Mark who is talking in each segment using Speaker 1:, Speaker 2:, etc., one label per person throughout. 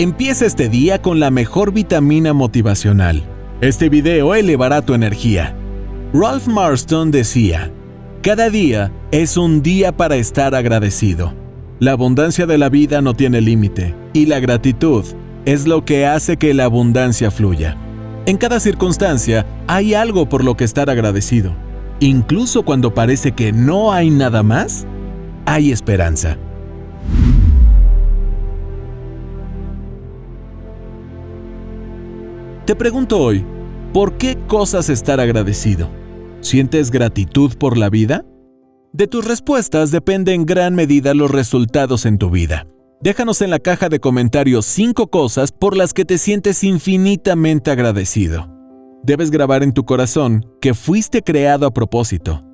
Speaker 1: Empieza este día con la mejor vitamina motivacional. Este video elevará tu energía. Ralph Marston decía: cada día es un día para estar agradecido. La abundancia de la vida no tiene límite, y la gratitud es lo que hace que la abundancia fluya. En cada circunstancia hay algo por lo que estar agradecido. Incluso cuando parece que no hay nada más, hay esperanza. Te pregunto hoy, ¿por qué cosas estar agradecido? ¿Sientes gratitud por la vida? De tus respuestas depende en gran medida los resultados en tu vida. Déjanos en la caja de comentarios 5 cosas por las que te sientes infinitamente agradecido. Debes grabar en tu corazón que fuiste creado a propósito.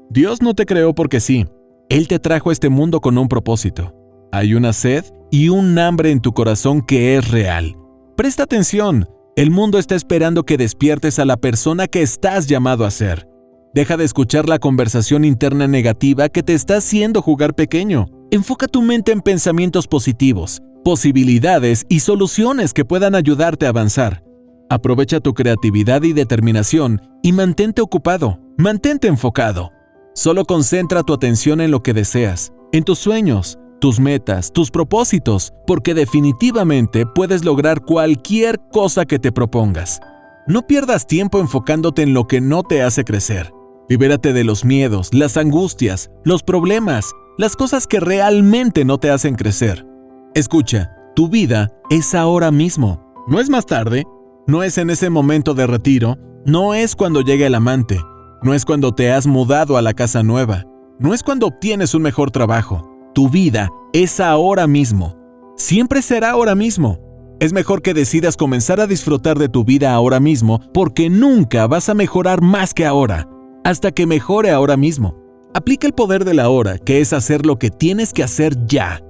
Speaker 1: Dios no te creó porque sí. Él te trajo a este mundo con un propósito. Hay una sed y un hambre en tu corazón que es real. Presta atención. El mundo está esperando que despiertes a la persona que estás llamado a ser. Deja de escuchar la conversación interna negativa que te está haciendo jugar pequeño. Enfoca tu mente en pensamientos positivos, posibilidades y soluciones que puedan ayudarte a avanzar. Aprovecha tu creatividad y determinación y mantente ocupado, mantente enfocado. Solo concentra tu atención en lo que deseas, en tus sueños, tus metas, tus propósitos, porque definitivamente puedes lograr cualquier cosa que te propongas. No pierdas tiempo enfocándote en lo que no te hace crecer. Libérate de los miedos, las angustias, los problemas, las cosas que realmente no te hacen crecer. Escucha, tu vida es ahora mismo. No es más tarde, no es en ese momento de retiro, no es cuando llegue el amante, no es cuando te has mudado a la casa nueva, no es cuando obtienes un mejor trabajo. Tu vida es ahora mismo. Siempre será ahora mismo. Es mejor que decidas comenzar a disfrutar de tu vida ahora mismo porque nunca vas a mejorar más que ahora, hasta que mejore ahora mismo. Aplica el poder de la hora, que es hacer lo que tienes que hacer ya.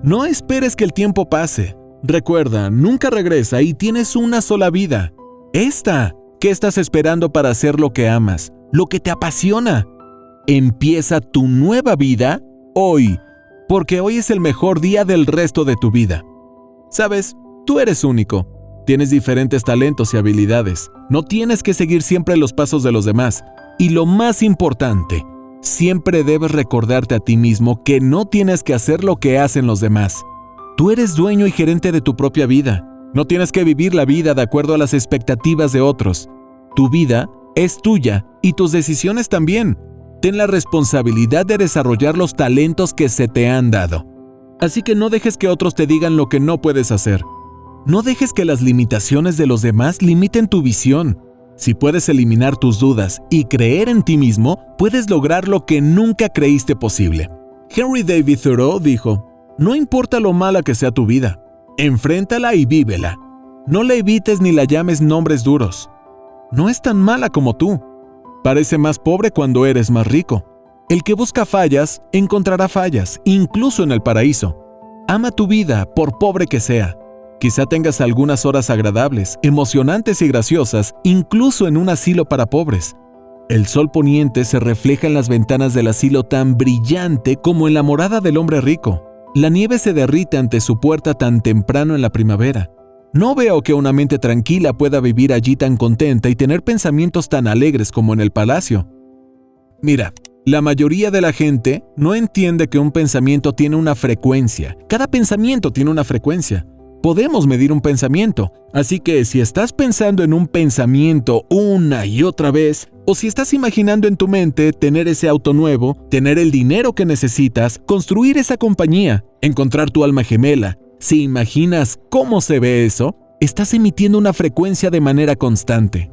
Speaker 1: No esperes que el tiempo pase. Recuerda, nunca regresa y tienes una sola vida. Esta. ¿Qué estás esperando para hacer lo que amas, lo que te apasiona? Empieza tu nueva vida hoy, porque hoy es el mejor día del resto de tu vida. ¿Sabes? Tú eres único. Tienes diferentes talentos y habilidades. No tienes que seguir siempre los pasos de los demás. Y lo más importante, siempre debes recordarte a ti mismo que no tienes que hacer lo que hacen los demás. Tú eres dueño y gerente de tu propia vida. No tienes que vivir la vida de acuerdo a las expectativas de otros. Tu vida es tuya y tus decisiones también. Ten la responsabilidad de desarrollar los talentos que se te han dado. Así que no dejes que otros te digan lo que no puedes hacer. No dejes que las limitaciones de los demás limiten tu visión. Si puedes eliminar tus dudas y creer en ti mismo, puedes lograr lo que nunca creíste posible. Henry David Thoreau dijo: no importa lo mala que sea tu vida, enfréntala y vívela. No la evites ni la llames nombres duros. No es tan mala como tú. Parece más pobre cuando eres más rico. El que busca fallas, encontrará fallas, incluso en el paraíso. Ama tu vida, por pobre que sea. Quizá tengas algunas horas agradables, emocionantes y graciosas, incluso en un asilo para pobres. El sol poniente se refleja en las ventanas del asilo tan brillante como en la morada del hombre rico. La nieve se derrite ante su puerta tan temprano en la primavera. No veo que una mente tranquila pueda vivir allí tan contenta y tener pensamientos tan alegres como en el palacio. Mira, la mayoría de la gente no entiende que un pensamiento tiene una frecuencia. Cada pensamiento tiene una frecuencia. Podemos medir un pensamiento, así que si estás pensando en un pensamiento una y otra vez, o si estás imaginando en tu mente tener ese auto nuevo, tener el dinero que necesitas, construir esa compañía, encontrar tu alma gemela, si imaginas cómo se ve eso, estás emitiendo una frecuencia de manera constante.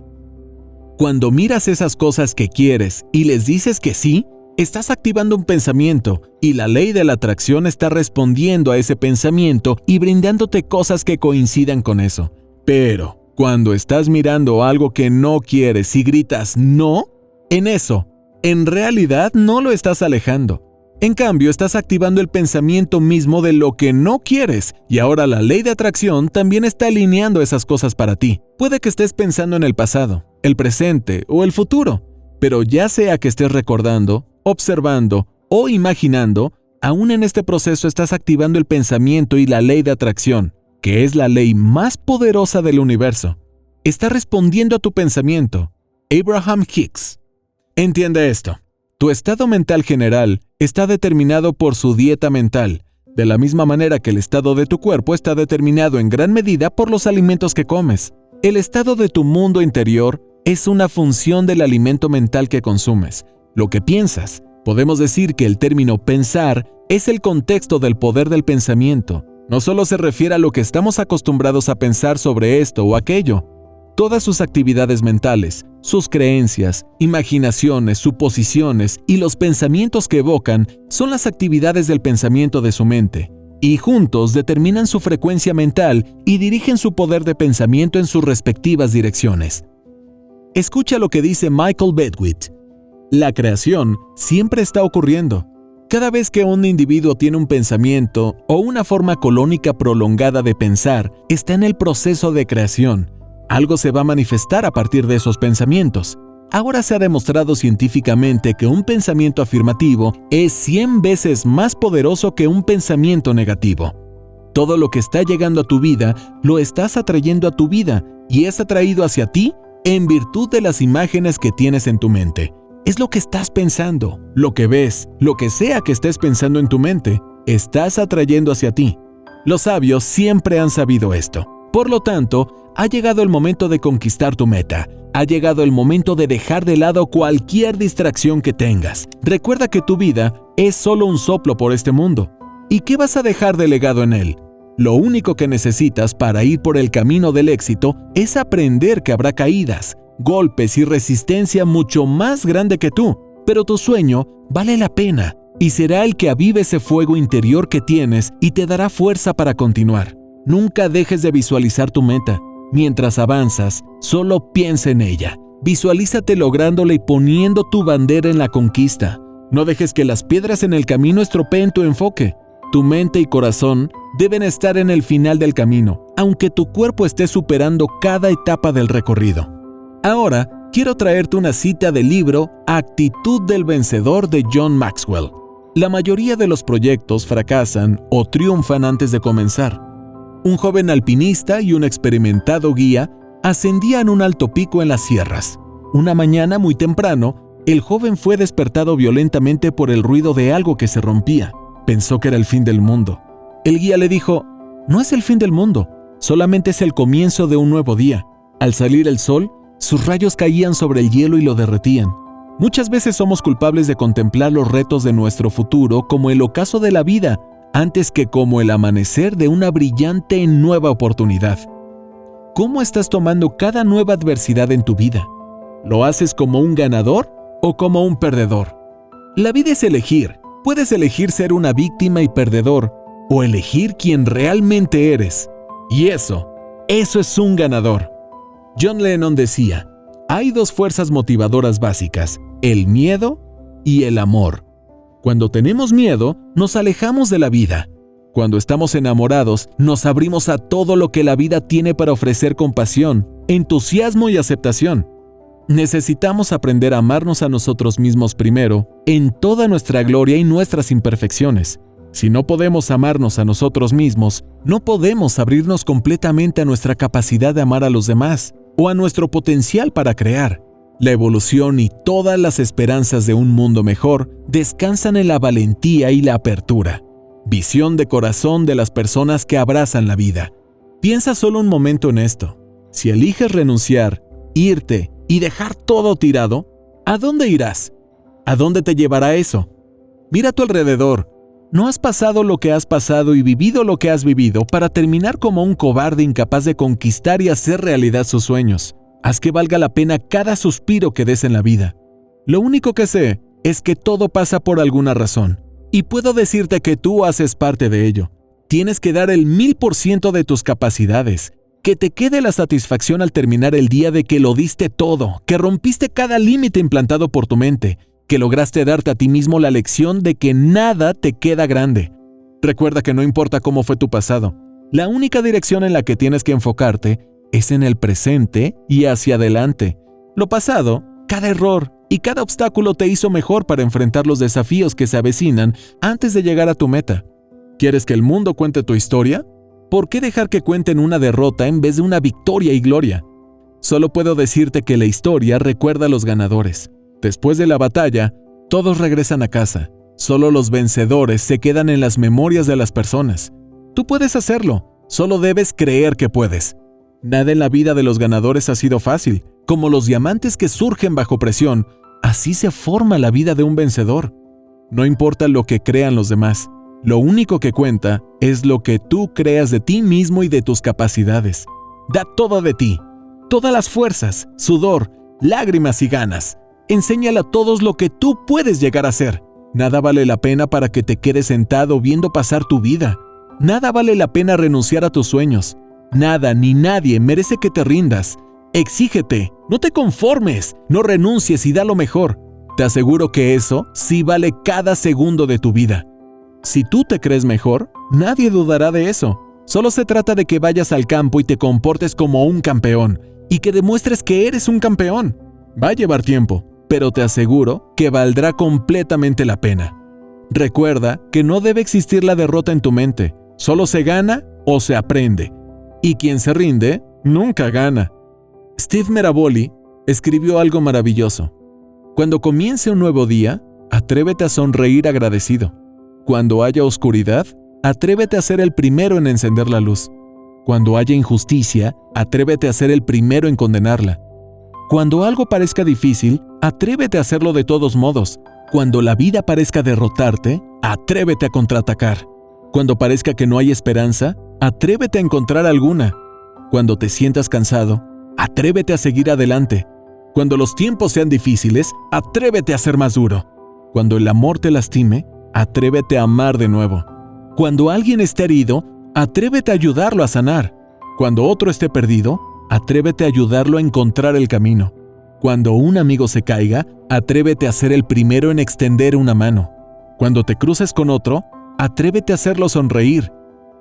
Speaker 1: Cuando miras esas cosas que quieres y les dices que sí, estás activando un pensamiento y la ley de la atracción está respondiendo a ese pensamiento y brindándote cosas que coincidan con eso. Pero cuando estás mirando algo que no quieres y gritas no, en realidad no lo estás alejando. En cambio, estás activando el pensamiento mismo de lo que no quieres y ahora la ley de atracción también está alineando esas cosas para ti. Puede que estés pensando en el pasado, el presente o el futuro, pero ya sea que estés recordando, observando o imaginando, aún en este proceso estás activando el pensamiento y la ley de atracción. que es la ley más poderosa del universo, está respondiendo a tu pensamiento. Abraham Hicks. Entiende esto. Tu estado mental general está determinado por su dieta mental, de la misma manera que el estado de tu cuerpo está determinado en gran medida por los alimentos que comes. El estado de tu mundo interior es una función del alimento mental que consumes, lo que piensas. Podemos decir que el término pensar es el contexto del poder del pensamiento. No solo se refiere a lo que estamos acostumbrados a pensar sobre esto o aquello. Todas sus actividades mentales, sus creencias, imaginaciones, suposiciones y los pensamientos que evocan son las actividades del pensamiento de su mente, y juntos determinan su frecuencia mental y dirigen su poder de pensamiento en sus respectivas direcciones. Escucha lo que dice Michael Beckwith. La creación siempre está ocurriendo. Cada vez que un individuo tiene un pensamiento o una forma colónica prolongada de pensar, está en el proceso de creación. Algo se va a manifestar a partir de esos pensamientos. Ahora se ha demostrado científicamente que un pensamiento afirmativo es 100 veces más poderoso que un pensamiento negativo. Todo lo que está llegando a tu vida, lo estás atrayendo a tu vida y es atraído hacia ti en virtud de las imágenes que tienes en tu mente. Es lo que estás pensando, lo que ves, lo que sea que estés pensando en tu mente, estás atrayendo hacia ti. Los sabios siempre han sabido esto. Por lo tanto, ha llegado el momento de conquistar tu meta. Ha llegado el momento de dejar de lado cualquier distracción que tengas. Recuerda que tu vida es solo un soplo por este mundo. ¿Y qué vas a dejar de legado en él? Lo único que necesitas para ir por el camino del éxito es aprender que habrá caídas, golpes y resistencia mucho más grande que tú. Pero tu sueño vale la pena y será el que avive ese fuego interior que tienes y te dará fuerza para continuar. Nunca dejes de visualizar tu meta. Mientras avanzas, solo piensa en ella. Visualízate lográndola y poniendo tu bandera en la conquista. No dejes que las piedras en el camino estropeen tu enfoque. Tu mente y corazón deben estar en el final del camino, aunque tu cuerpo esté superando cada etapa del recorrido. Ahora, quiero traerte una cita del libro Actitud del Vencedor de John Maxwell. La mayoría de los proyectos fracasan o triunfan antes de comenzar. Un joven alpinista y un experimentado guía ascendían un alto pico en las sierras. Una mañana muy temprano, el joven fue despertado violentamente por el ruido de algo que se rompía. Pensó que era el fin del mundo. El guía le dijo: «No es el fin del mundo, solamente es el comienzo de un nuevo día». Al salir el sol, sus rayos caían sobre el hielo y lo derretían. Muchas veces somos culpables de contemplar los retos de nuestro futuro como el ocaso de la vida, antes que como el amanecer de una brillante y nueva oportunidad. ¿Cómo estás tomando cada nueva adversidad en tu vida? ¿Lo haces como un ganador o como un perdedor? La vida es elegir. Puedes elegir ser una víctima y perdedor, o elegir quién realmente eres. Y eso es un ganador. John Lennon decía: hay dos fuerzas motivadoras básicas, el miedo y el amor. Cuando tenemos miedo, nos alejamos de la vida. Cuando estamos enamorados, nos abrimos a todo lo que la vida tiene para ofrecer con pasión, entusiasmo y aceptación. Necesitamos aprender a amarnos a nosotros mismos primero, en toda nuestra gloria y nuestras imperfecciones. Si no podemos amarnos a nosotros mismos, no podemos abrirnos completamente a nuestra capacidad de amar a los demás o a nuestro potencial para crear. La evolución y todas las esperanzas de un mundo mejor descansan en la valentía y la apertura. Visión de corazón de las personas que abrazan la vida. Piensa solo un momento en esto. Si eliges renunciar, irte y dejar todo tirado, ¿a dónde irás? ¿A dónde te llevará eso? Mira a tu alrededor. ¿No has pasado lo que has pasado y vivido lo que has vivido para terminar como un cobarde incapaz de conquistar y hacer realidad sus sueños? Haz que valga la pena cada suspiro que des en la vida. Lo único que sé es que todo pasa por alguna razón, y puedo decirte que tú haces parte de ello. Tienes que dar el 1000% de tus capacidades. Que te quede la satisfacción al terminar el día de que lo diste todo, que rompiste cada límite implantado por tu mente, que lograste darte a ti mismo la lección de que nada te queda grande. Recuerda que no importa cómo fue tu pasado, la única dirección en la que tienes que enfocarte es en el presente y hacia adelante. Lo pasado, cada error y cada obstáculo te hizo mejor para enfrentar los desafíos que se avecinan antes de llegar a tu meta. ¿Quieres que el mundo cuente tu historia? ¿Por qué dejar que cuenten una derrota en vez de una victoria y gloria? Solo puedo decirte que la historia recuerda a los ganadores. Después de la batalla, todos regresan a casa. Solo los vencedores se quedan en las memorias de las personas. Tú puedes hacerlo, solo debes creer que puedes. Nada en la vida de los ganadores ha sido fácil. Como los diamantes que surgen bajo presión, así se forma la vida de un vencedor. No importa lo que crean los demás, lo único que cuenta es lo que tú creas de ti mismo y de tus capacidades. Da todo de ti, todas las fuerzas, sudor, lágrimas y ganas. Enséñale a todos lo que tú puedes llegar a ser. Nada vale la pena para que te quedes sentado viendo pasar tu vida. Nada vale la pena renunciar a tus sueños. Nada ni nadie merece que te rindas. Exígete, no te conformes, no renuncies y da lo mejor. Te aseguro que eso sí vale cada segundo de tu vida. Si tú te crees mejor, nadie dudará de eso. Solo se trata de que vayas al campo y te comportes como un campeón y que demuestres que eres un campeón. Va a llevar tiempo, pero te aseguro que valdrá completamente la pena. Recuerda que no debe existir la derrota en tu mente. Solo se gana o se aprende. Y quien se rinde, nunca gana. Steve Maraboli escribió algo maravilloso. Cuando comience un nuevo día, atrévete a sonreír agradecido. Cuando haya oscuridad, atrévete a ser el primero en encender la luz. Cuando haya injusticia, atrévete a ser el primero en condenarla. Cuando algo parezca difícil, atrévete a hacerlo de todos modos. Cuando la vida parezca derrotarte, atrévete a contraatacar. Cuando parezca que no hay esperanza, atrévete a encontrar alguna. Cuando te sientas cansado, atrévete a seguir adelante. Cuando los tiempos sean difíciles, atrévete a ser más duro. Cuando el amor te lastime, atrévete a amar de nuevo. Cuando alguien esté herido, atrévete a ayudarlo a sanar. Cuando otro esté perdido, atrévete a ayudarlo a encontrar el camino. Cuando un amigo se caiga, atrévete a ser el primero en extender una mano. Cuando te cruces con otro, atrévete a hacerlo sonreír.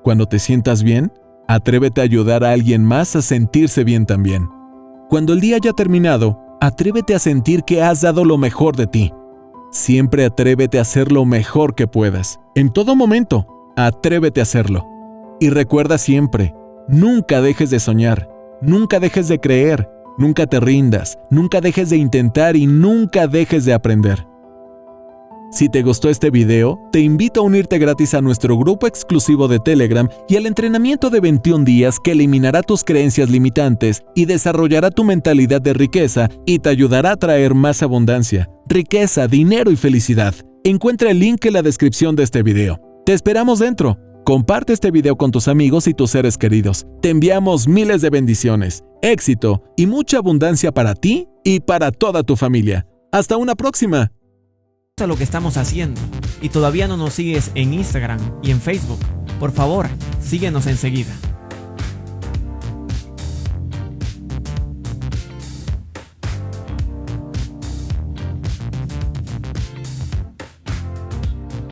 Speaker 1: Cuando te sientas bien, atrévete a ayudar a alguien más a sentirse bien también. Cuando el día haya terminado, atrévete a sentir que has dado lo mejor de ti. Siempre atrévete a hacer lo mejor que puedas. En todo momento, atrévete a hacerlo. Y recuerda siempre, nunca dejes de soñar, nunca dejes de creer, nunca te rindas, nunca dejes de intentar y nunca dejes de aprender. Si te gustó este video, te invito a unirte gratis a nuestro grupo exclusivo de Telegram y al entrenamiento de 21 días que eliminará tus creencias limitantes y desarrollará tu mentalidad de riqueza y te ayudará a traer más abundancia, riqueza, dinero y felicidad. Encuentra el link en la descripción de este video. Te esperamos dentro. Comparte este video con tus amigos y tus seres queridos. Te enviamos miles de bendiciones, éxito y mucha abundancia para ti y para toda tu familia. ¡Hasta una próxima!
Speaker 2: A lo que estamos haciendo y todavía no nos sigues en Instagram y en Facebook, por favor, síguenos enseguida.